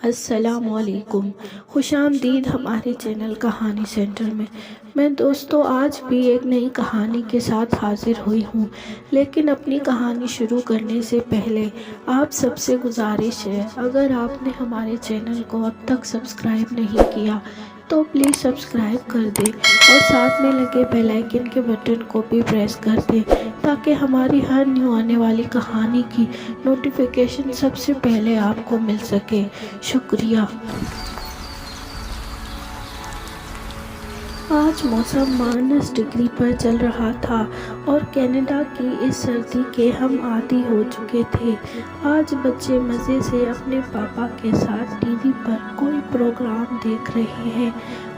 السلام علیکم، خوش آمدید ہمارے چینل کہانی سینٹر میں دوستو آج بھی ایک نئی کہانی کے ساتھ حاضر ہوئی ہوں، لیکن اپنی کہانی شروع کرنے سے پہلے آپ سب سے گزارش ہے، اگر آپ نے ہمارے چینل کو اب تک سبسکرائب نہیں کیا تو پلیز سبسکرائب کر دیں اور ساتھ میں لگے بیل آئیکن کے بٹن کو بھی پریس کر دیں تاکہ ہماری ہر نیو آنے والی کہانی کی نوٹیفیکیشن سب سے پہلے آپ کو مل سکے۔ شکریہ۔ آج موسم -ڈگری پر چل رہا تھا اور کینیڈا کی اس سردی کے ہم عادی ہو چکے تھے۔ آج بچے مزے سے اپنے پاپا کے ساتھ ٹی وی پر کوئی پروگرام دیکھ رہے ہیں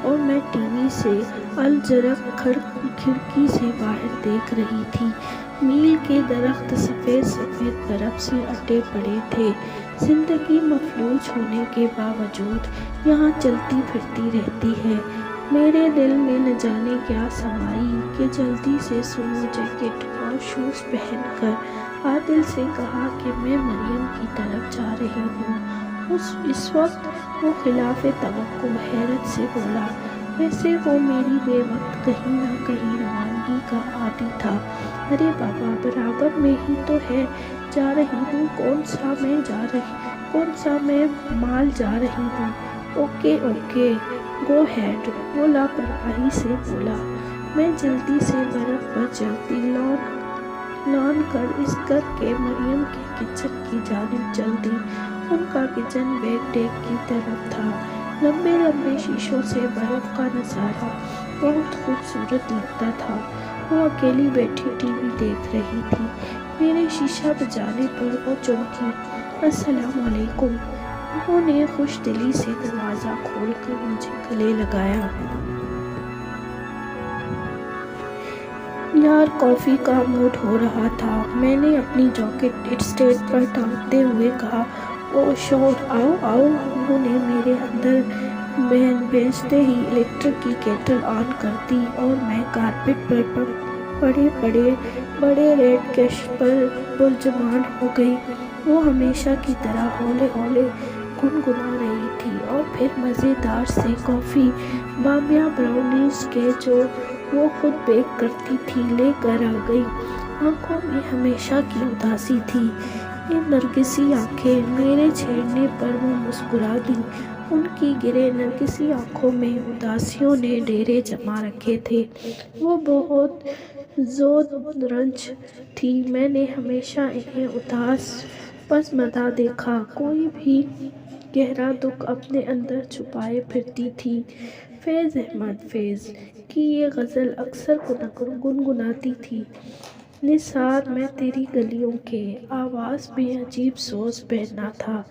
اور میں ٹی وی سے الجرق کھڑکی سے باہر دیکھ رہی تھی۔ میل کے درخت سفید سفید برف سے اٹے پڑے تھے۔ زندگی مفلوج ہونے کے باوجود یہاں چلتی پھرتی رہتی ہے۔ میرے دل میں نہ جانے کیا سمائی کہ جلدی سے سنو جیکٹ اور شوز پہن کر عادل سے کہا کہ میں مریم کی طرف جا رہی ہوں۔ اس وقت وہ خلاف توقع حیرت سے بولا، ویسے وہ میری بے وقت کہیں نہ کہیں روانگی کا عادی تھا۔ ارے بابا، برابر میں ہی تو ہے، جا رہی ہوں، کون سا میں مال جا رہی ہوں۔ اوکے گو ہیڈ، وہ لاپرواہی سے بولا۔ میں جلدی سے برف پر چلتی لان کر اس گھر کے مریم کے کچن کی جانب چل دی۔ ان کا کچن بیک ڈیک کی طرف تھا۔ لمبے لمبے شیشوں سے برف کا نظارہ بہت خوبصورت لگتا تھا۔ وہ اکیلی بیٹھی ٹی وی دیکھ رہی تھی۔ میرے شیشہ بجانے پر وہ چونکی۔ السلام علیکم، انہوں نے خوش دلی سے دروازہ کھول کر مجھے گلے لگایا۔ یار، کافی کا موڈ ہو رہا تھا۔ میں نے اپنی جیکٹ اسٹینڈ پر ٹانگتے ہوئے کہا، اوہ شور، آؤ۔ انہوں نے میرے اندر بھیجتے ہی الیکٹرک کی کیٹل آن کر دی اور میں کارپیٹ پر بڑے ریڈ کیش پر پرجمان ہو گئی۔ وہ ہمیشہ کی طرح ہولے ہولے گنگنا رہی تھی اور پھر مزیدار سے کافی بامیہ براؤنیز کے جو وہ خود بیک کرتی تھی لے کر آ گئی۔ آنکھوں میں ہمیشہ کی اداسی تھی۔ یہ نرگسی آنکھیں، میرے چھیڑنے پر وہ مسکرا دیں۔ ان کی گرے نرگسی آنکھوں میں اداسیوں نے ڈیرے جما رکھے تھے۔ وہ بہت زود رنج تھی۔ میں نے ہمیشہ انہیں اداس پسماندہ دیکھا، کوئی بھی گہرا دکھ اپنے اندر چھپائے پھرتی تھی۔ فیض احمد فیض کی یہ غزل اکثر گنگناتی تھی، نثار میں تیری گلیوں کے، آواز میں عجیب سوز بہرنا تھا۔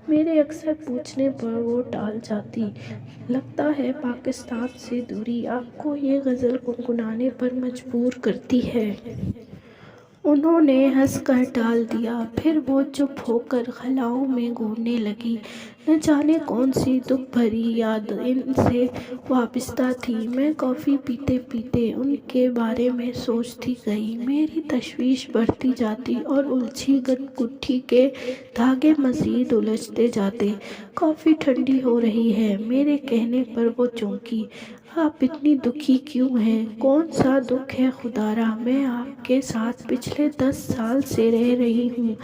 میرے اکثر پوچھنے پر وہ ٹال جاتی، لگتا ہے پاکستان سے دوری آپ کو یہ غزل گنگنانے پر مجبور کرتی ہے۔ انہوں نے ہنس کر ٹال دیا۔ پھر وہ چپ ہو کر خلاؤں میں گھورنے لگی۔ نہ جانے کون سی دکھ بھری یاد ان سے وابستہ تھی۔ میں کافی پیتے پیتے ان کے بارے میں سوچتی گئی۔ میری تشویش بڑھتی جاتی اور الجھی گٹھی کے دھاگے مزید الجھتے جاتے۔ کافی ٹھنڈی ہو رہی ہے۔ میرے کہنے پر وہ چونکی۔ آپ اتنی دکھی کیوں ہیں؟ کون سا دکھ ہے خدارا؟ میں آپ کے ساتھ پچھلے 10 سال سے رہ رہی ہوں،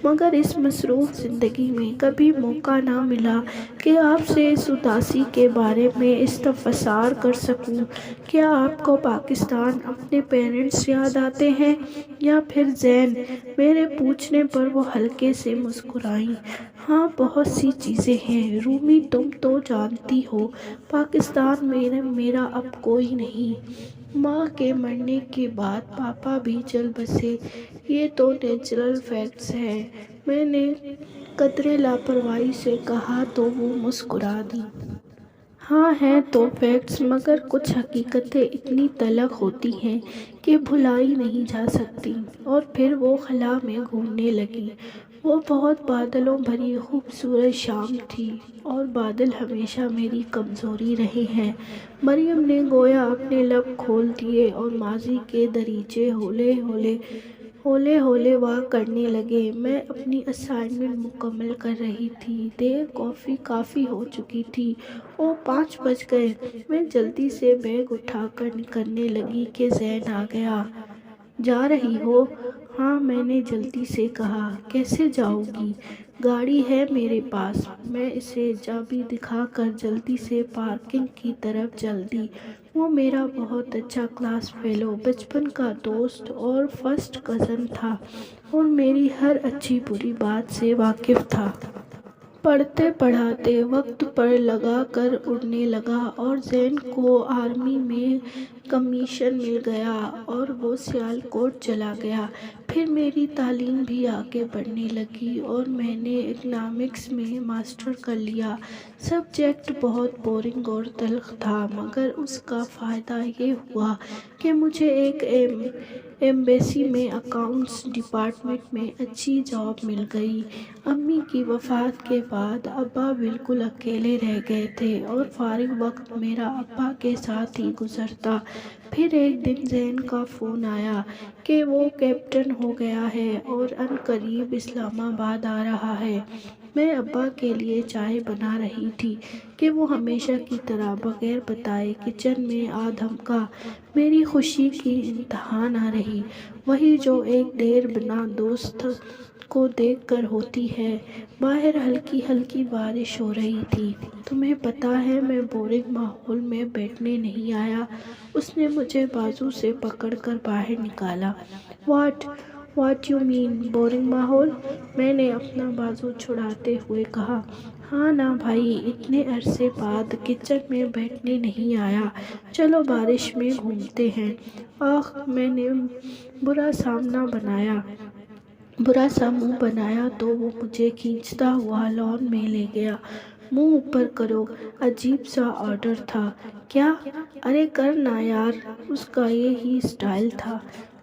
مگر اس مصروف زندگی میں کبھی موقع نہ ملا کہ آپ سے اس اداسی کے بارے میں استفسار کر سکوں۔ کیا آپ کو پاکستان، اپنے پیرنٹس یاد آتے ہیں یا پھر زین؟ میرے پوچھنے پر وہ ہلکے سے مسکرائیں۔ ہاں، بہت سی چیزیں ہیں رومی، تم تو جانتی ہو، پاکستان میں میرا اب کوئی نہیں۔ ماں کے مرنے کے بعد پاپا بھی چل بسے، یہ تو نیچرل فیکٹس ہیں۔ میں نے قدرے لاپرواہی سے کہا تو وہ مسکرا دیں۔ ہاں ہیں تو فیکٹس، مگر کچھ حقیقتیں اتنی تلخ ہوتی ہیں کہ بھلائی نہیں جا سکتی۔ اور پھر وہ خلا میں گھورنے لگی۔ وہ بہت بادلوں بھری خوبصورت شام تھی اور بادل ہمیشہ میری کمزوری رہے ہیں۔ مریم نے گویا اپنے لب کھول دیے اور ماضی کے دریچے ہولے ہولے ہولے ہولے واک کرنے لگے۔ میں اپنی اسائنمنٹ مکمل کر رہی تھی۔ دیر کافی ہو چکی تھی۔ 5 بج گئے۔ میں جلدی سے بیگ اٹھا کر نکلنے لگی کہ زین آ گیا۔ جا رہی ہو؟ ہاں، میں نے جلدی سے کہا۔ کیسے جاؤ گی؟ گاڑی ہے میرے پاس۔ میں اسے چابی دکھا کر جلدی سے پارکنگ کی طرف چل دی۔ وہ میرا بہت اچھا کلاس فیلو، بچپن کا دوست اور فرسٹ کزن تھا، اور میری ہر اچھی بری بات سے واقف تھا۔ پڑھتے پڑھاتے وقت پر لگا کر اڑنے لگا، اور زین کو آرمی میں کمیشن مل گیا اور وہ سیالکوٹ چلا گیا۔ پھر میری تعلیم بھی آگے بڑھنے لگی اور میں نے اکنامکس میں ماسٹر کر لیا۔ سبجیکٹ بہت بورنگ اور تلخ تھا، مگر اس کا فائدہ یہ ہوا کہ مجھے ایک ایمبیسی میں اکاؤنٹس ڈپارٹمنٹ میں اچھی جاب مل گئی۔ امی کی وفات کے بعد ابا بالکل اکیلے رہ گئے تھے اور فارغ وقت میرا ابا کے ساتھ ہی گزرتا۔ پھر ایک دن زین کا فون آیا کہ وہ کیپٹن ہو گیا ہے اور عنقریب اسلام آباد آ رہا ہے۔ میں ابا کے لیے چائے بنا رہی تھی کہ وہ ہمیشہ کی طرح بغیر بتائے کچن میں آ دھمکا۔ میری خوشی کی انتہا نہ رہی، وہی جو ایک دیر بنا دوست کو دیکھ کر ہوتی ہے۔ باہر ہلکی ہلکی بارش ہو رہی تھی۔ تمہیں پتہ ہے میں بورنگ ماحول میں بیٹھنے نہیں آیا۔ اس نے مجھے بازو سے پکڑ کر باہر نکالا۔ واٹ یو مین بورنگ ماحول؟ میں نے اپنا بازو چھڑاتے ہوئے کہا۔ ہاں نا بھائی، اتنے عرصے بعد کچن میں بیٹھنے نہیں آیا، چلو بارش میں گھومتے ہیں۔ آخ، میں نے برا سا منہ بنایا تو وہ مجھے کھینچتا ہوا لان میں لے گیا۔ منہ اوپر کرو، عجیب سا آرڈر تھا۔ کیا؟ ارے کر نا یار، اس کا یہی اسٹائل تھا۔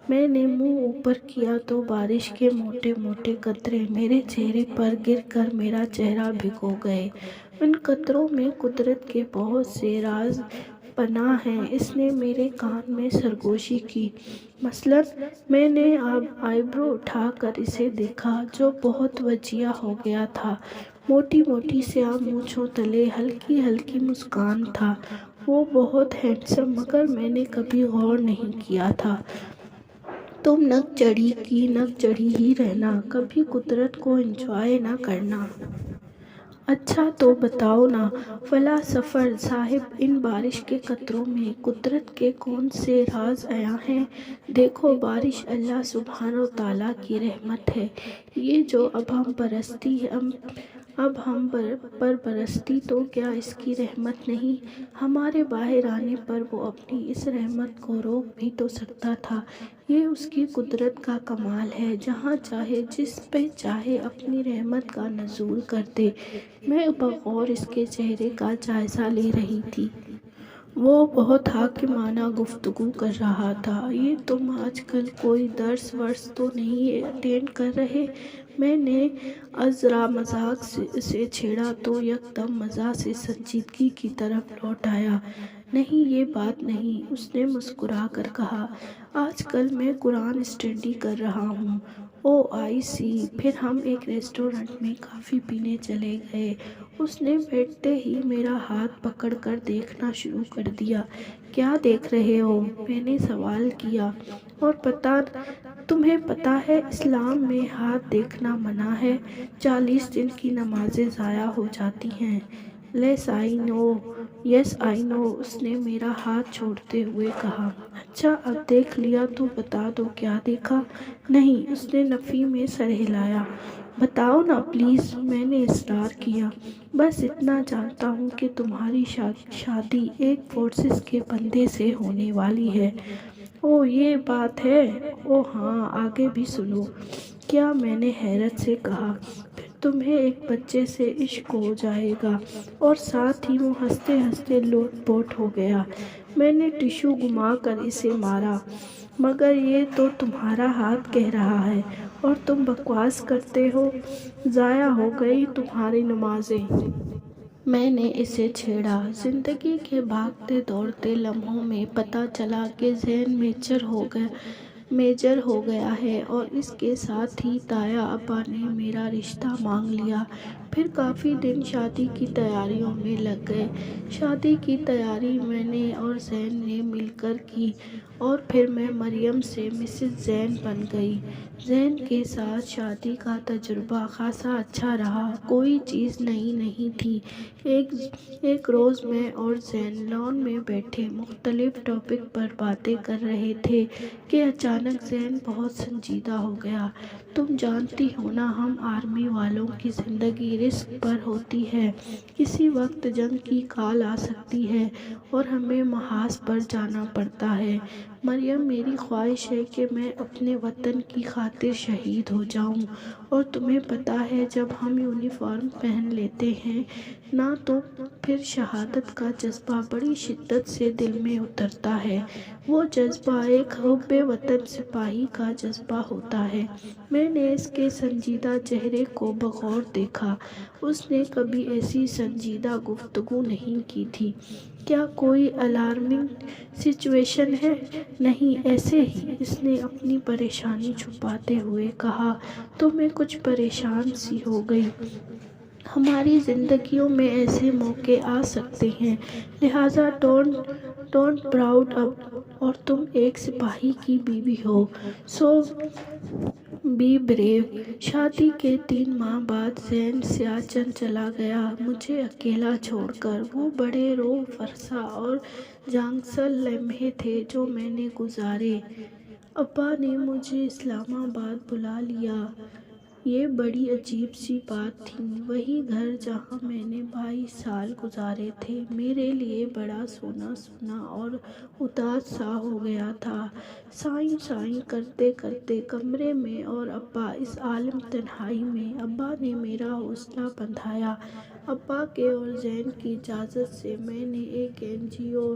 میں نے منہ اوپر کیا تو بارش کے موٹے موٹے قطرے میرے چہرے پر گر کر میرا چہرہ بھگو گئے۔ ان قطروں میں قدرت کے بہت سے راز پنہاں ہیں۔ اس نے میرے کان میں سرگوشی کی۔ مثلاً میں نے آئی برو اٹھا کر اسے دیکھا، جو بہت وجیہ ہو گیا تھا۔ موٹی موٹی سیاہ مونچھوں تلے ہلکی ہلکی مسکان تھا۔ وہ بہت ہینڈسم، مگر میں نے کبھی غور نہیں کیا تھا۔ تم نک چڑھی کی نک چڑھی ہی رہنا، کبھی قدرت کو انجوائے نہ کرنا۔ اچھا تو بتاؤ نا فلاسفر صاحب، ان بارش کے قطروں میں قدرت کے کون سے راز عیاں ہیں؟ دیکھو، بارش اللہ سبحانہ وتعالیٰ کی رحمت ہے۔ یہ جو اب ہم پر برستی تو کیا اس کی رحمت نہیں؟ ہمارے باہر آنے پر وہ اپنی اس رحمت کو روک بھی تو سکتا تھا۔ یہ اس کی قدرت کا کمال ہے، جہاں چاہے جس پہ چاہے اپنی رحمت کا نزول کر دے۔ میں بغور اس کے چہرے کا جائزہ لے رہی تھی۔ وہ بہت حاکمانہ گفتگو کر رہا تھا۔ یہ تم آج کل کوئی درس ورس تو نہیں اٹینڈ کر رہے؟ میں نے ذرا مذاق سے چھیڑا تو یکدم مزاح سے سنجیدگی کی طرف لوٹ آیا۔ نہیں، یہ بات نہیں، اس نے مسکرا کر کہا۔ آج کل میں قرآن اسٹڈی کر رہا ہوں۔ او آئی سی۔ پھر ہم ایک ریسٹورنٹ میں کافی پینے چلے گئے۔ اس نے بیٹھتے ہی میرا ہاتھ پکڑ کر دیکھنا شروع کر دیا۔ کیا دیکھ رہے ہو؟ میں نے سوال کیا۔ اور تمہیں پتہ ہے اسلام میں ہاتھ دیکھنا منع ہے، 40 دن کی نمازیں ضائع ہو جاتی ہیں۔ یس آئی نو، اس نے میرا ہاتھ چھوڑتے ہوئے کہا۔ اچھا، اب دیکھ لیا تو بتا دو کیا دیکھا؟ نہیں، اس نے نفی میں سر ہلایا۔ بتاؤ نا پلیز، میں نے اصرار کیا۔ بس اتنا جانتا ہوں کہ تمہاری شادی ایک فورسز کے بندے سے ہونے والی ہے۔ اوہ، یہ بات ہے؟ اوہ ہاں، آگے بھی سنو۔ کیا؟ میں نے حیرت سے کہا۔ پھر تمہیں ایک بچے سے عشق ہو جائے گا، اور ساتھ ہی وہ ہنستے ہنستے لوٹ پوٹ ہو گیا۔ میں نے ٹشو گھما کر اسے مارا۔ مگر یہ تو تمہارا ہاتھ کہہ رہا ہے، اور تم بکواس کرتے ہو۔ ضائع ہو گئی تمہاری نمازیں۔ میں نے اسے چھیڑا۔ زندگی کے بھاگتے دوڑتے لمحوں میں پتہ چلا کہ زین میچر ہو میجر ہو گیا ہے اور اس کے ساتھ ہی تایا ابا نے میرا رشتہ مانگ لیا۔ پھر کافی دن شادی کی تیاریوں میں لگ گئے۔ شادی کی تیاری میں نے اور زین نے مل کر کی اور پھر میں مریم سے مسز زین بن گئی۔ زین کے ساتھ شادی کا تجربہ خاصا اچھا رہا، کوئی چیز نئی نہیں تھی۔ ایک روز میں اور زین لان میں بیٹھے مختلف ٹاپک پر باتیں کر رہے تھے کہ اچانک زین بہت سنجیدہ ہو گیا۔ تم جانتی ہو نا، ہم آرمی والوں کی زندگی رسک پر ہوتی ہے، کسی وقت جنگ کی کال آ سکتی ہے اور ہمیں محاذ پر جانا پڑتا ہے۔ مریم، میری خواہش ہے کہ میں اپنے وطن کی خاطر شہید ہو جاؤں، اور تمہیں پتہ ہے جب ہم یونیفارم پہن لیتے ہیں نا تو پھر شہادت کا جذبہ بڑی شدت سے دل میں اترتا ہے۔ وہ جذبہ ایک حب وطن سپاہی کا جذبہ ہوتا ہے۔ میں نے اس کے سنجیدہ چہرے کو بغور دیکھا۔ اس نے کبھی ایسی سنجیدہ گفتگو نہیں کی تھی۔ کیا کوئی الارمنگ سچویشن ہے؟ نہیں، ایسے ہی، اس نے اپنی پریشانی چھپاتے ہوئے کہا۔ تو میں کچھ پریشان سی ہو گئی۔ ہماری زندگیوں میں ایسے موقع آ سکتے ہیں، لہٰذا ڈونٹ براؤڈ اپ، اور تم ایک سپاہی کی بیوی ہو، سو بی بریو۔ شادی کے 3 ماہ بعد زین سیاچن چلا گیا، مجھے اکیلا چھوڑ کر۔ وہ بڑے روح فرسا اور جانگزل لمحے تھے جو میں نے گزارے۔ ابا نے مجھے اسلام آباد بلا لیا۔ یہ بڑی عجیب سی بات تھی۔ وہی گھر جہاں میں نے 22 سال گزارے تھے میرے لیے بڑا سونا سونا اور اداس سا ہو گیا تھا۔ سائیں سائیں کرتے کرتے کمرے میں اور ابا اس عالم تنہائی میں۔ ابا نے میرا حوصلہ بندھایا۔ ابا کے اور زین کی اجازت سے میں نے ایک NGO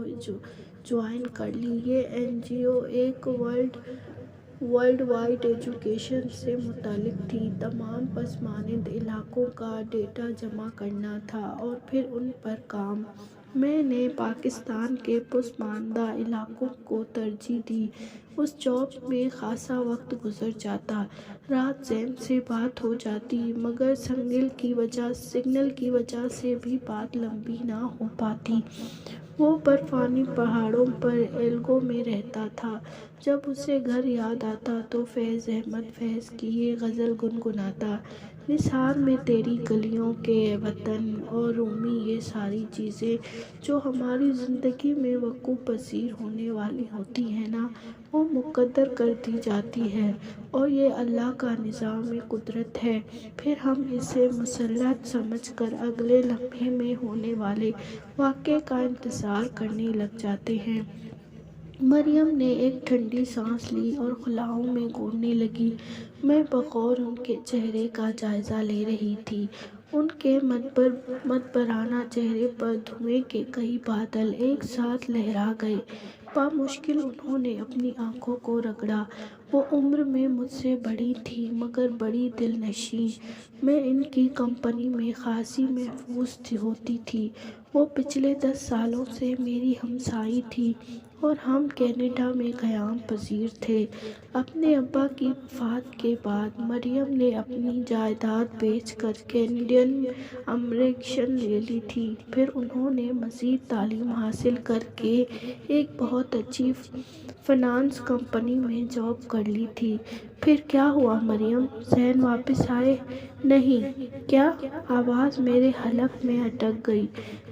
جوائن کر لی۔ یہ NGO ایک ورلڈ وائڈ ایجوکیشن سے متعلق تھی۔ تمام پسماندہ علاقوں کا ڈیٹا جمع کرنا تھا اور پھر ان پر کام۔ میں نے پاکستان کے پسماندہ علاقوں کو ترجیح دی۔ اس جاب میں خاصا وقت گزر جاتا، رات زین سے بات ہو جاتی، مگر سگنل کی وجہ سے بھی بات لمبی نہ ہو پاتی۔ وہ برفانی پہاڑوں پر ایلگو میں رہتا تھا۔ جب اسے گھر یاد آتا تو فیض احمد فیض کی یہ غزل گنگناتا: نثار میں تیری گلیوں کے اے وطن، اور رومی یہ ساری چیزیں جو ہماری زندگی میں وقوع پذیر ہونے والی ہوتی ہیں نا، وہ مقدر کر دی جاتی ہیں، اور یہ اللہ کا نظام قدرت ہے۔ پھر ہم اسے مسلط سمجھ کر اگلے لمحے میں ہونے والے واقعے کا انتظار کرنے لگ جاتے ہیں۔ مریم نے ایک ٹھنڈی سانس لی اور خلاؤں میں گھولنے لگی۔ میں بغور ان کے چہرے کا جائزہ لے رہی تھی۔ ان کے مدبرانہ چہرے پر دھوئیں کے کئی بادل ایک ساتھ لہرا گئے۔ بامشکل انہوں نے اپنی آنکھوں کو رگڑا۔ وہ عمر میں مجھ سے بڑی تھیں مگر بڑی دل نشیں۔ میں ان کی کمپنی میں خاصی محفوظ ہوتی تھی۔ وہ پچھلے 10 سالوں سے میری ہمسائیں تھیں اور ہم کینیڈا میں قیام پذیر تھے۔ اپنے ابا کی وفات کے بعد مریم نے اپنی جائیداد بیچ کر کینیڈین امیگریشن لے لی تھی۔ پھر انہوں نے مزید تعلیم حاصل کر کے ایک بہت اچھی فائنانس کمپنی میں جاب کر لی تھی۔ پھر کیا ہوا مریم؟ زین واپس آئے؟ نہیں۔ کیا؟ آواز میرے حلق میں اٹک گئی۔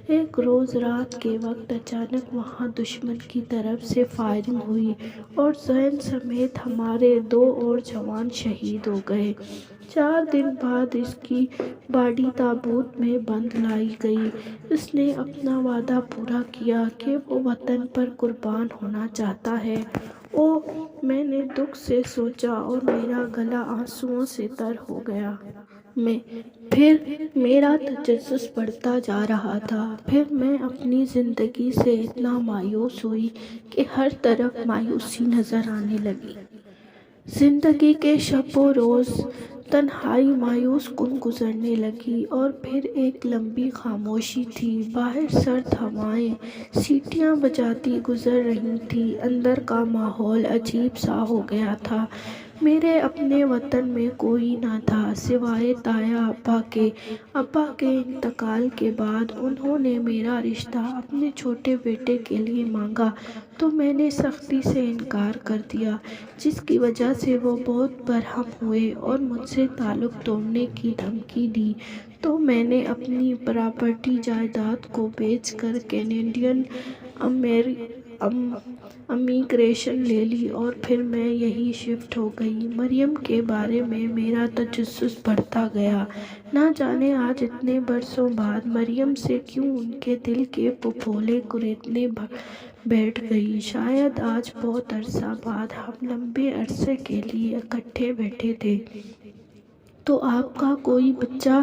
ایک روز رات کے وقت اچانک وہاں دشمن کی طرف سے فائرنگ ہوئی اور زین سمیت ہمارے 2 اور جوان شہید ہو گئے۔ 4 دن بعد اس کی باڈی تابوت میں بند لائی گئی۔ اس نے اپنا وعدہ پورا کیا کہ وہ وطن پر قربان ہونا چاہتا ہے۔ اوہ! میں نے دکھ سے سوچا اور میرا گلا آنسوؤں سے تر ہو گیا۔ پھر میرا تجسس بڑھتا جا رہا تھا۔ پھر میں اپنی زندگی سے اتنا مایوس ہوئی کہ ہر طرف مایوسی نظر آنے لگی۔ زندگی کے شب و روز تنہائی مایوس کن گزرنے لگی اور پھر ایک لمبی خاموشی تھی۔ باہر سرد ہوائیں سیٹیاں بجاتی گزر رہی تھیں۔ اندر کا ماحول عجیب سا ہو گیا تھا۔ میرے اپنے وطن میں کوئی نہ تھا سوائے تایا ابا کے۔ ابا کے انتقال کے بعد انہوں نے میرا رشتہ اپنے چھوٹے بیٹے کے لیے مانگا تو میں نے سختی سے انکار کر دیا، جس کی وجہ سے وہ بہت برہم ہوئے اور مجھ سے تعلق توڑنے کی دھمکی دی۔ تو میں نے اپنی پراپرٹی جائیداد کو بیچ کر کینیڈین امیگریشن لے لی اور پھر میں یہیں شفٹ ہو گئی۔ مریم کے بارے میں میرا تجسس بڑھتا گیا۔ نہ جانے آج اتنے برسوں بعد مریم سے کیوں ان کے دل کے پھپھولے کریدنے بیٹھ گئی۔ شاید آج بہت عرصہ بعد ہم لمبے عرصے کے لیے اکٹھے بیٹھے تھے۔ تو آپ کا کوئی بچہ؟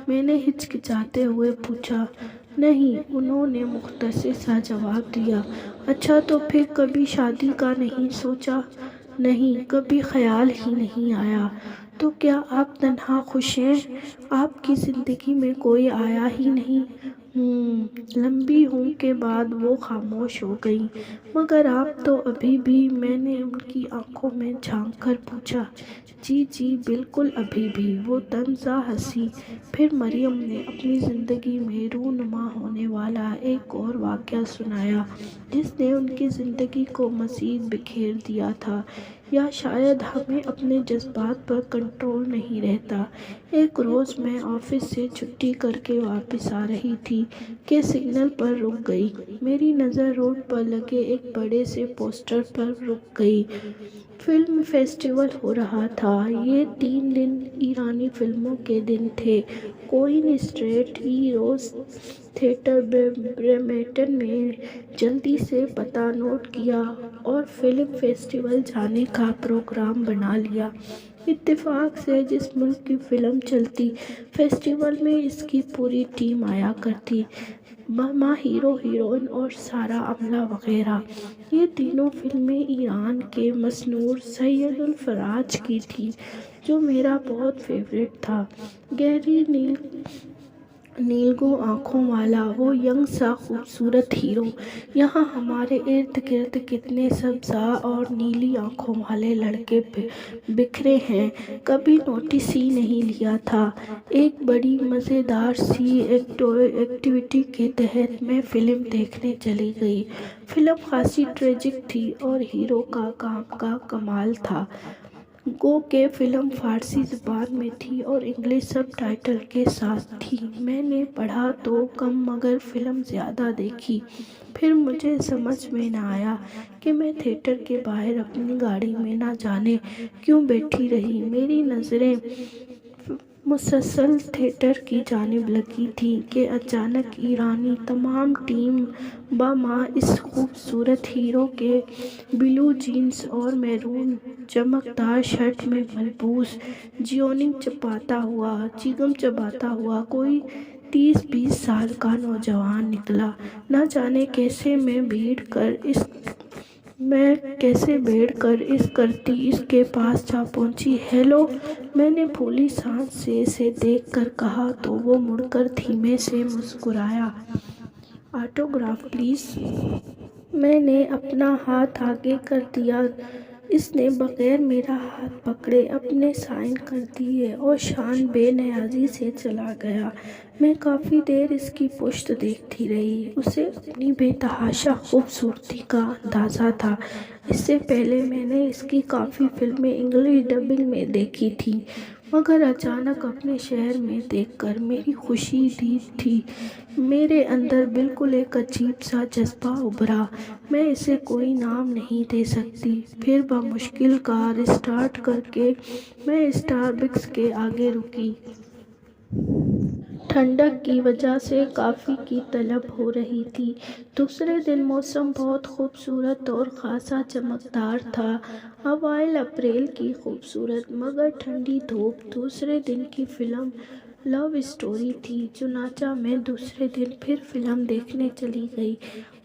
میں نے ہچکچاتے ہوئے پوچھا۔ نہیں، انہوں نے مختصر سا جواب دیا۔ اچھا، تو پھر کبھی شادی کا نہیں سوچا؟ نہیں، کبھی خیال ہی نہیں آیا۔ تو کیا آپ تنہا خوش ہیں؟ آپ کی زندگی میں کوئی آیا ہی نہیں؟ لمبی ہوں کے بعد وہ خاموش ہو گئیں۔ مگر آپ تو ابھی بھی؟ میں نے ان کی آنکھوں میں جھانک کر پوچھا۔ جی جی بالکل ابھی بھی، وہ طنزا ہنسی۔ پھر مریم نے اپنی زندگی میں رونما ہونے والا ایک اور واقعہ سنایا جس نے ان کی زندگی کو مزید بکھیر دیا تھا، یا شاید ہمیں اپنے جذبات پر کنٹرول نہیں رہتا۔ ایک روز میں آفس سے چھٹی کر کے واپس آ رہی تھی کہ سگنل پر رک گئی۔ میری نظر روڈ پر لگے ایک بڑے سے پوسٹر پر رک گئی۔ فلم فیسٹیول ہو رہا تھا۔ یہ 3 دن ایرانی فلموں کے دن تھے۔ کوئن اسٹریٹ ای روز تھیٹر برمپٹن میں جلدی سے پتہ نوٹ کیا اور فلم فیسٹیول جانے کا پروگرام بنا لیا۔ اتفاق سے جس ملک کی فلم چلتی، فیسٹیول میں اس کی پوری ٹیم آیا کرتی، ماں ہیرو ہیروئن اور سارا عملہ وغیرہ۔ یہ تینوں فلمیں ایران کے مصنور سید الفراج کی تھیں، جو میرا بہت فیورٹ تھا۔ گہری نیلگوں آنکھوں والا وہ ینگ سا خوبصورت ہیرو۔ یہاں ہمارے ارد گرد کتنے سبزہ اور نیلی آنکھوں والے لڑکے بکھرے ہیں، کبھی نوٹس ہی نہیں لیا تھا۔ ایک بڑی مزیدار سی ایکٹیویٹی کے تحت میں فلم دیکھنے چلی گئی۔ فلم خاصی ٹریجک تھی اور ہیرو کا کام کا کمال تھا۔ گو کہ فلم فارسی زبان میں تھی اور انگلش سب ٹائٹل کے ساتھ تھی۔ میں نے پڑھا تو کم مگر فلم زیادہ دیکھی۔ پھر مجھے سمجھ میں نہ آیا کہ میں تھیٹر کے باہر اپنی گاڑی میں نہ جانے کیوں بیٹھی رہی۔ میری نظریں مسلسل تھیٹر کی جانب لگی تھیں کہ اچانک ایرانی تمام ٹیم باماں اس خوبصورت ہیرو کے بلیو جینز اور میرون چمکدار شرٹ میں ملبوس چیونگ چباتا ہوا کوئی 30-20 سال کا نوجوان نکلا۔ نہ جانے کیسے میں بیٹھ کر اس کرتی اس کے پاس جا پہنچی۔ ہیلو، میں نے پھولی سانس سے اسے دیکھ کر کہا تو وہ مڑ کر دھیمے سے مسکرایا۔ Autograph please. میں نے اپنا ہاتھ آگے کر دیا۔ اس نے بغیر میرا ہاتھ پکڑے اپنے سائن کر دیے اور شان بے نیازی سے چلا گیا۔ میں کافی دیر اس کی پشت دیکھتی رہی۔ اسے اپنی بے تحاشا خوبصورتی کا اندازہ تھا۔ اس سے پہلے میں نے اس کی کافی فلمیں انگلش ڈبنگ میں دیکھی تھیں، مگر اچانک اپنے شہر میں دیکھ کر میری خوشی تھی۔ میرے اندر بالکل ایک عجیب سا جذبہ ابھرا۔ میں اسے کوئی نام نہیں دے سکتی۔ پھر بمشکل کار اسٹارٹ کر کے میں اسٹار بکس کے آگے رکی۔ ٹھنڈک کی وجہ سے کافی کی طلب ہو رہی تھی۔ دوسرے دن موسم بہت خوبصورت اور خاصا چمکدار تھا۔ اوائل اپریل کی خوبصورت مگر ٹھنڈی دھوپ۔ دوسرے دن کی فلم لو اسٹوری تھی، چنانچہ میں دوسرے دن پھر فلم دیکھنے چلی گئی۔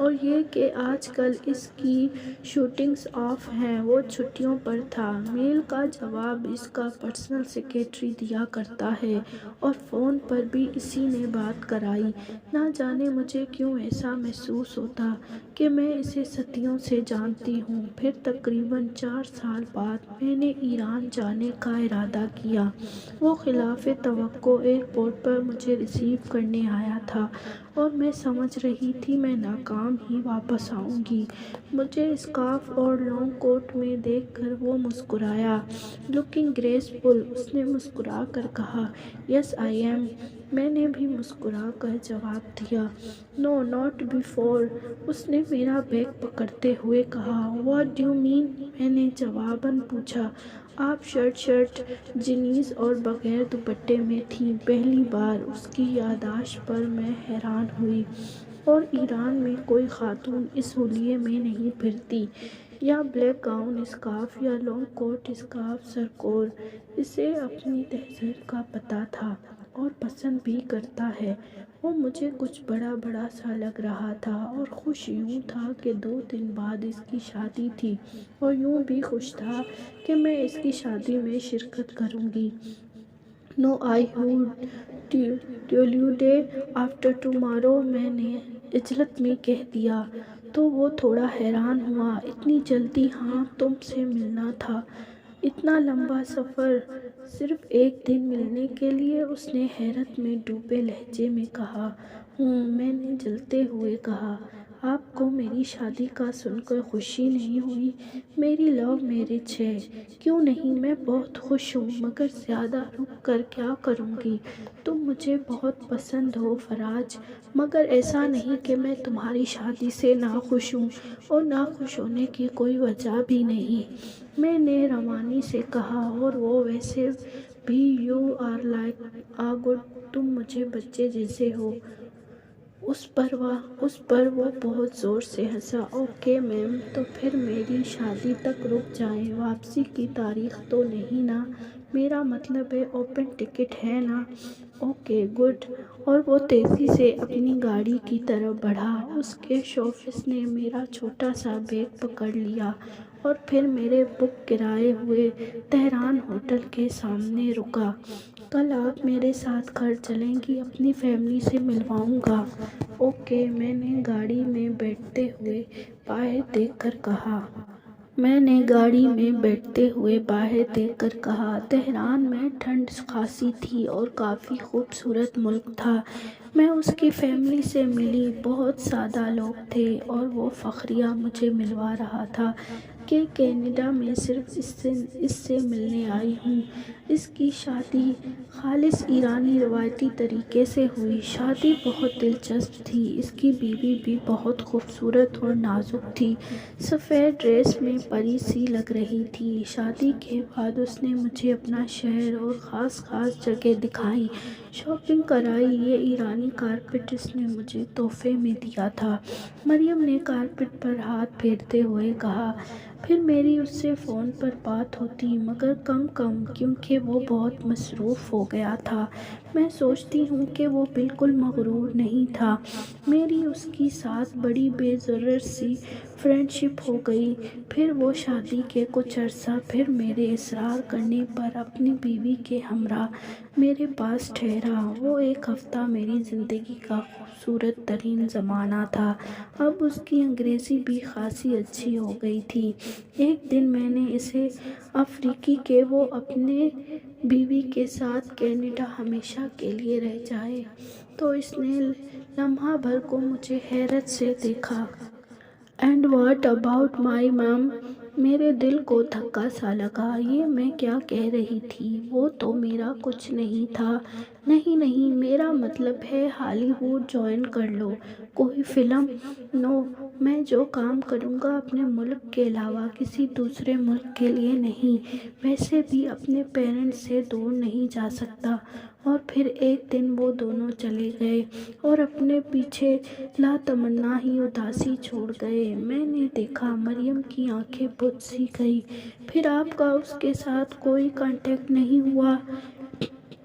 اور یہ کہ آج کل اس کی شوٹنگز آف ہیں، وہ چھٹیوں پر تھا۔ میل کا جواب اس کا پرسنل سیکریٹری دیا کرتا ہے اور فون پر بھی اسی نے بات کرائی۔ نہ جانے مجھے کیوں ایسا محسوس ہوتا کہ میں اسے صدیوں سے جانتی ہوں۔ پھر تقریباً 4 سال بعد میں نے ایران جانے کا ارادہ کیا۔ وہ خلاف توقع ایئرپورٹ پر مجھے ریسیو کرنے آیا تھا اور میں سمجھ رہی تھی میں ناکام ہی واپس آؤں گی۔ مجھے اسکارف اور لانگ کوٹ میں دیکھ کر وہ مسکرایا۔ لکنگ گریسفل، اس نے مسکرا کر کہا۔ یس آئی ایم، میں نے بھی مسکرا کر جواب دیا۔ نو ناٹ بیفور، اس نے میرا بیگ پکڑتے ہوئے کہا۔ واٹ ڈو یو مین، میں نے جواباً پوچھا۔ آپ شرٹ، جینز اور بغیر دوپٹے میں تھیں۔ پہلی بار اس کی یادداشت پر میں حیران ہوئی۔ اور ایران میں کوئی خاتون اس حلیے میں نہیں پھرتی، یا بلیک گاؤن اسکارف یا لانگ کوٹ اسکارف سرکور۔ اسے اپنی تہذیب کا پتہ تھا اور پسند بھی کرتا ہے۔ وہ مجھے کچھ بڑا بڑا سا لگ رہا تھا اور خوش یوں تھا کہ 2 دن بعد اس کی شادی تھی، اور یوں بھی خوش تھا کہ میں اس کی شادی میں شرکت کروں گی۔ No I would tell you day after tomorrow, میں نے عجلت میں کہہ دیا۔ تو وہ تھوڑا حیران ہوا۔ اتنی جلدی؟ ہاں، تم سے ملنا تھا۔ اتنا لمبا سفر صرف ایک دن ملنے کے لیے؟ اس نے حیرت میں ڈوبے لہجے میں کہا۔ میں نے جلتے ہوئے کہا۔ آپ کو میری شادی کا سن کر خوشی نہیں ہوئی؟ میری لو میرج ہے۔ کیوں نہیں، میں بہت خوش ہوں، مگر زیادہ رک کر کیا کروں گی؟ تم مجھے بہت پسند ہو فراج، مگر ایسا نہیں کہ میں تمہاری شادی سے ناخوش ہوں، اور ناخوش ہونے کی کوئی وجہ بھی نہیں، میں نے روانی سے کہا۔ اور وہ ویسے بھی you are like a good, تم مجھے بچے جیسے ہو۔ اس پر وہ بہت زور سے ہنسا۔ اوکے میم، تو پھر میری شادی تک رک جائیں، واپسی کی تاریخ تو نہیں نا؟ میرا مطلب ہے اوپن ٹکٹ ہے نا؟ Okay good. اور وہ تیزی سے اپنی گاڑی کی طرف بڑھا۔ اس کے شوفیر نے میرا چھوٹا سا بیگ پکڑ لیا اور پھر میرے بک کرائے ہوئے تہران ہوٹل کے سامنے رکا۔ کل آپ میرے ساتھ گھر چلیں گی؟ اپنی فیملی سے ملواؤں گا۔ اوکے، میں نے گاڑی میں بیٹھتے ہوئے باہر دیکھ کر کہا۔ تہران میں ٹھنڈ خاصی تھی اور کافی خوبصورت ملک تھا۔ میں اس کی فیملی سے ملی، بہت سادہ لوگ تھے، اور وہ فخریہ مجھے ملوا رہا تھا کہ کینیڈا میں صرف اس سے ملنے آئی ہوں۔ اس کی شادی خالص ایرانی روایتی طریقے سے ہوئی۔ شادی بہت دلچسپ تھی۔ اس کی بیوی بھی بہت خوبصورت اور نازک تھی، سفید ڈریس میں پری سی لگ رہی تھی۔ شادی کے بعد اس نے مجھے اپنا شہر اور خاص جگہ دکھائیں، شاپنگ کرائی۔ یہ ایرانی کارپیٹ اس نے مجھے تحفے میں دیا تھا، مریم نے کارپیٹ پر ہاتھ پھیرتے ہوئے کہا۔ پھر میری اس سے فون پر بات ہوتی، مگر کم کیونکہ وہ بہت مصروف ہو گیا تھا۔ میں سوچتی ہوں کہ وہ بالکل مغرور نہیں تھا۔ میری اس کے ساتھ بڑی بے ضرر سی فرینڈ شپ ہو گئی۔ پھر وہ شادی کے کچھ عرصہ پھر میرے اصرار کرنے پر اپنی بیوی کے ہمراہ میرے پاس ٹھہرا۔ وہ 1 ہفتہ میری زندگی کا خوبصورت ترین زمانہ تھا۔ اب اس کی انگریزی بھی خاصی اچھی ہو گئی تھی۔ ایک دن میں نے اسے افریقی کہ وہ اپنے بیوی کے ساتھ کینیڈا ہمیشہ کے لیے رہ جائے، تو اس نے لمحہ بھر کو مجھے حیرت سے دیکھا۔ اینڈ واٹ اباؤٹ مائی مام؟ میرے دل کو دھکا سا لگا۔ یہ میں کیا کہہ رہی تھی؟ وہ تو میرا کچھ نہیں تھا۔ نہیں، میرا مطلب ہے ہالی ووڈ جوائن کر لو، کوئی فلم۔ نو، میں جو کام کروں گا اپنے ملک کے علاوہ کسی دوسرے ملک کے لیے نہیں، ویسے بھی اپنے پیرنٹس سے دور نہیں جا سکتا۔ اور پھر ایک دن وہ دونوں چلے گئے اور اپنے پیچھے لاتمنا ہی اداسی چھوڑ گئے۔ میں نے دیکھا مریم کی آنکھیں بجھ سی گئیں۔ پھر آپ کا اس کے ساتھ کوئی کانٹیکٹ نہیں ہوا؟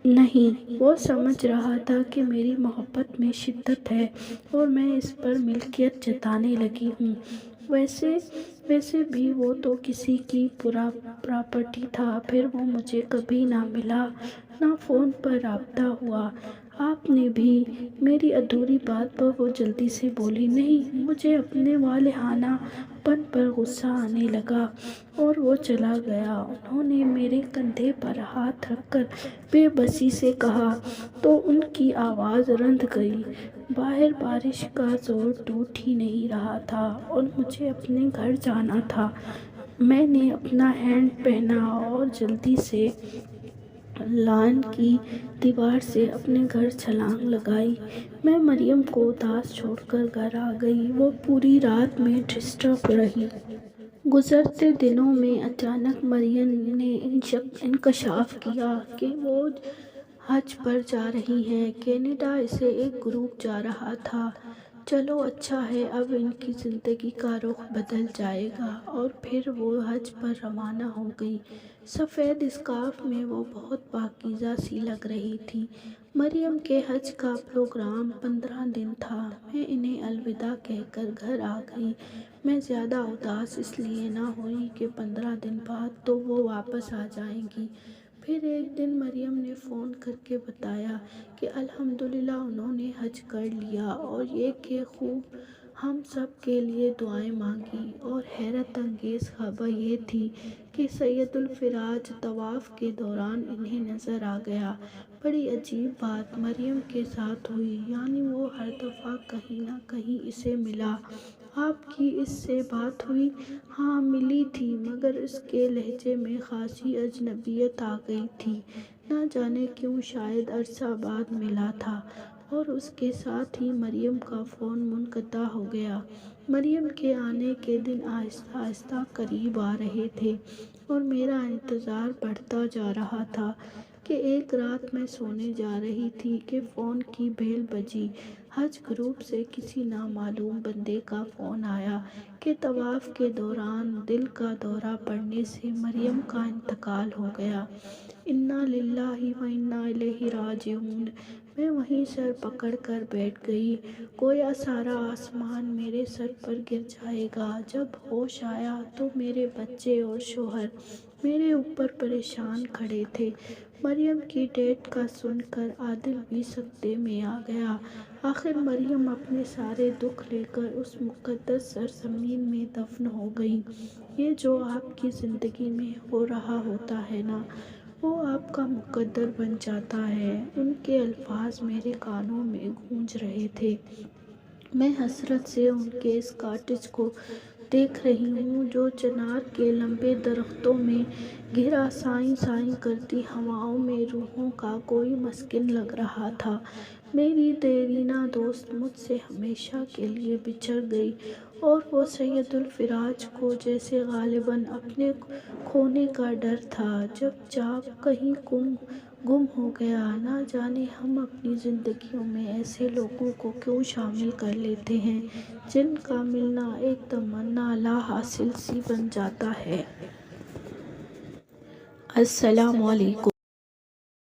نہیں، وہ سمجھ رہا تھا کہ میری محبت میں شدت ہے اور میں اس پر ملکیت جتانے لگی ہوں۔ ویسے بھی وہ تو کسی کی پراپرٹی تھا۔ پھر وہ مجھے کبھی نہ ملا، نہ فون پر رابطہ ہوا۔ آپ نے بھی؟ میری ادھوری بات پر وہ جلدی سے بولی۔ نہیں، مجھے اپنے والہانہ پن پر غصہ آنے لگا اور وہ چلا گیا۔ انہوں نے میرے کندھے پر ہاتھ رکھ کر بے بسی سے کہا تو ان کی آواز رند گئی۔ باہر بارش کا زور ٹوٹ ہی نہیں رہا تھا اور مجھے اپنے گھر جانا تھا۔ میں نے اپنا ہینڈ پہنا اور جلدی سے لان کی دیوار سے اپنے گھر چھلانگ لگائی۔ میں مریم کو اداس چھوڑ کر گھر آ گئی۔ وہ پوری رات میں ڈسٹرب رہی۔ گزرتے دنوں میں اچانک مریم نے انکشاف کیا کہ وہ حج پر جا رہی ہیں۔ کینیڈا سے ایک گروپ جا رہا تھا۔ چلو اچھا ہے، اب ان کی زندگی کا رخ بدل جائے گا۔ اور پھر وہ حج پر روانہ ہو گئی۔ سفید اسکارف میں وہ بہت پاکیزہ سی لگ رہی تھی۔ مریم کے حج کا پروگرام 15 دن تھا۔ میں انہیں الوداع کہہ کر گھر آ گئی۔ میں زیادہ اداس اس لیے نہ ہوئی کہ 15 دن بعد تو وہ واپس آ جائیں گی۔ پھر ایک دن مریم نے فون کر کے بتایا کہ الحمدللہ انہوں نے حج کر لیا، اور یہ کہ خوب ہم سب کے لیے دعائیں مانگی۔ اور حیرت انگیز خبر یہ تھی کہ سید الفراج طواف کے دوران انہیں نظر آ گیا۔ بڑی عجیب بات مریم کے ساتھ ہوئی، یعنی وہ ہر دفعہ کہیں نہ کہیں اسے ملا۔ آپ کی اس سے بات ہوئی؟ ہاں، ملی تھی، مگر اس کے لہجے میں خاصی اجنبیت آ گئی تھی۔ نہ جانے کیوں، شاید عرصہ بعد ملا تھا۔ اور اس کے ساتھ ہی مریم کا فون منقطع ہو گیا۔ مریم کے آنے کے دن آہستہ آہستہ قریب آ رہے تھے اور میرا انتظار بڑھتا جا رہا تھا کہ ایک رات میں سونے جا رہی تھی کہ فون کی بیل بجی۔ حج گروپ سے کسی نامعلوم بندے کا فون آیا کہ طواف کے دوران دل کا دورہ پڑنے سے مریم کا انتقال ہو گیا۔ انا للہ و انا الیہ راجعون۔ میں وہیں سر پکڑ کر بیٹھ گئی، گویا سارا آسمان میرے سر پر گر جائے گا۔ جب ہوش آیا تو میرے بچے اور شوہر میرے اوپر پریشان کھڑے تھے۔ مریم کی ڈیتھ کا سن کر عادل بھی سکتے میں آ گیا۔ آخر مریم اپنے سارے دکھ لے کر اس مقدس سرزمین میں دفن ہو گئی۔ یہ جو آپ کی زندگی میں ہو رہا ہوتا ہے نا، وہ آپ کا مقدر بن جاتا ہے۔ ان کے الفاظ میرے کانوں میں گونج رہے تھے۔ میں حسرت سے ان کے اس کاٹیج کو دیکھ رہی ہوں جو چنار کے لمبے درختوں میں گھرا سائیں سائیں کرتی ہواؤں میں روحوں کا کوئی مسکن لگ رہا تھا۔ میری دیرینہ دوست مجھ سے ہمیشہ کے لیے بچھڑ گئی، اور وہ سید الفراج کو جیسے غالباً اپنے کھونے کا ڈر تھا۔ جب چاپ کہیں گم ہو گیا، نہ جانے ہم اپنی زندگیوں میں ایسے لوگوں کو کیوں شامل کر لیتے ہیں جن کا ملنا ایک تمنا لا حاصل سی بن جاتا ہے۔ السلام علیکم۔